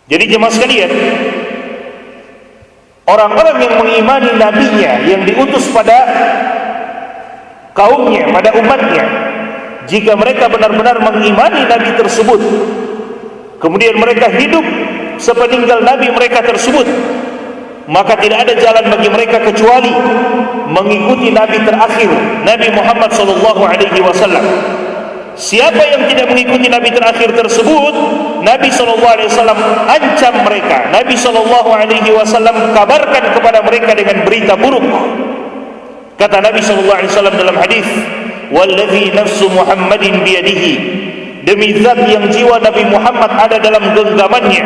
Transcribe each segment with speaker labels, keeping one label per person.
Speaker 1: Jadi jemaah sekalian, orang-orang yang mengimani nabinya yang diutus pada kaumnya, pada umatnya, jika mereka benar-benar mengimani nabi tersebut, kemudian mereka hidup sepeninggal nabi mereka tersebut, maka tidak ada jalan bagi mereka kecuali mengikuti nabi terakhir, Nabi Muhammad SAW. Siapa yang tidak mengikuti nabi terakhir tersebut, Nabi SAW ancam mereka. Nabi SAW kabarkan kepada mereka dengan berita buruk. Kata Nabi SAW dalam hadis, "Wallazi nafsu Muhammadin biyadihi," demi zat yang jiwa Nabi Muhammad ada dalam genggamannya,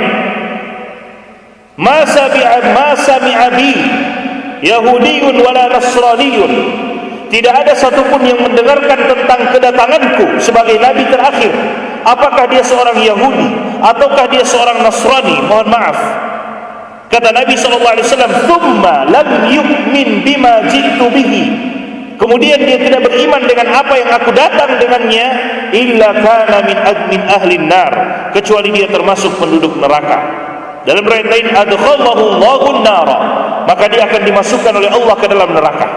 Speaker 1: "Ma sami'a bi Yahudiyun wala Nasraniyun," tidak ada satupun yang mendengarkan tentang kedatanganku sebagai nabi terakhir, apakah dia seorang Yahudi ataukah dia seorang Nasrani, mohon maaf. Kata Nabi SAW, "Thumma lam yu'min bima ji'tu bihi," kemudian dia tidak beriman dengan apa yang aku datang dengannya, "illa kana min ahlin nar," kecuali dia termasuk penduduk neraka. Dalam riwayat lain, "adkhallahu Allahu an-nara," maka dia akan dimasukkan oleh Allah ke dalam neraka.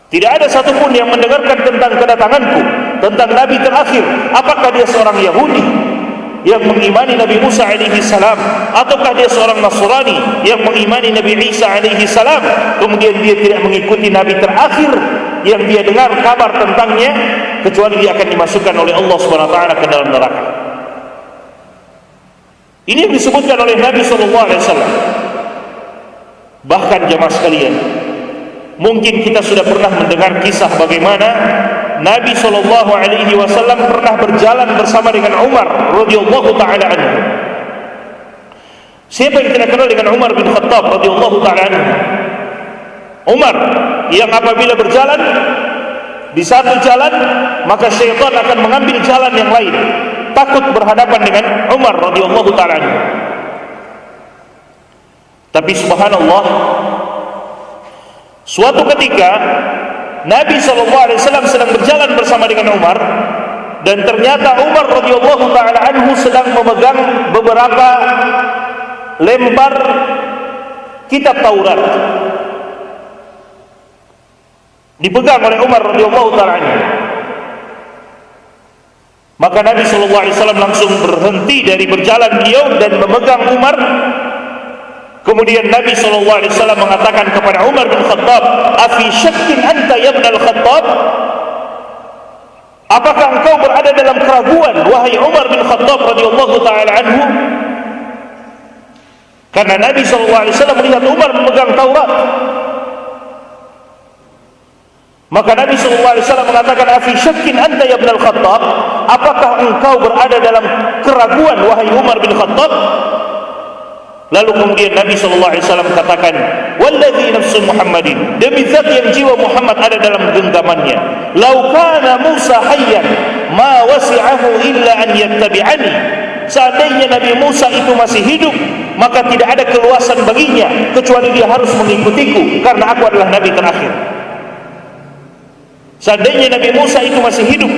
Speaker 1: Tidak ada satupun yang mendengarkan tentang kedatanganku, tentang nabi terakhir, apakah dia seorang Yahudi yang mengimani Nabi Musa alaihi salam, ataukah dia seorang Nasrani yang mengimani Nabi Isa alaihi salam, kemudian dia tidak mengikuti nabi terakhir yang dia dengar kabar tentangnya, kecuali dia akan dimasukkan oleh Allah SWT ke dalam neraka. Ini yang disebutkan oleh Nabi SAW. Bahkan jemaah sekalian, mungkin kita sudah pernah mendengar kisah bagaimana Nabi SAW pernah berjalan bersama dengan Umar radhiyallahu taala anhu. Siapa yang tidak kenal dengan Umar bin Khattab radhiyallahu taala anhu? Umar yang apabila berjalan di satu jalan, maka syaitan akan mengambil jalan yang lain, takut berhadapan dengan Umar radhiyallahu taala anhu. Tapi subhanallah, suatu ketika Nabi SAW sedang berjalan bersama dengan Umar, dan ternyata Umar radhiyallahu taala anhu sedang memegang beberapa lembar kitab Taurat. Dipegang oleh Umar radhiyallahu taala anhu. Maka Nabi SAW langsung berhenti dari berjalan beliau dan memegang Umar. Kemudian Nabi SAW mengatakan kepada Umar bin Khattab, "Afi syakkin anta ya ibn al-Khattab?" Apakah engkau berada dalam keraguan, wahai Umar bin Khattab radhiyallahu taala anhu? Karena Nabi SAW melihat Umar memegang Taurat. Maka Nabi SAW mengatakan, "Afi syakkin anta ya ibn al-Khattab?" Apakah engkau berada dalam keraguan, wahai Umar bin Khattab? Lalu kemudian Nabi SAW katakan, "Wallazi nafsu Muhammadin," demi zat yang jiwa Muhammad ada dalam genggamannya, "Lau kana Musa hayyan ma wasi'ahu illa an yattabi'ani." Seandainya Nabi Musa itu masih hidup, maka tidak ada keluasan baginya kecuali dia harus mengikutiku, karena aku adalah nabi terakhir. Seandainya Nabi Musa itu masih hidup,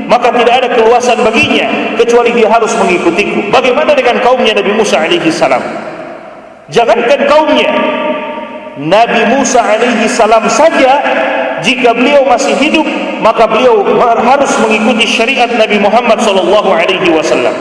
Speaker 1: maka tidak ada keluasan baginya kecuali dia harus mengikutiku. Bagaimana dengan kaumnya Nabi Musa alaihi salam? Jangankan kaumnya, Nabi Musa alaihi salam saja, jika beliau masih hidup, maka beliau harus mengikuti syariat Nabi Muhammad sallallahu alaihi wasallam.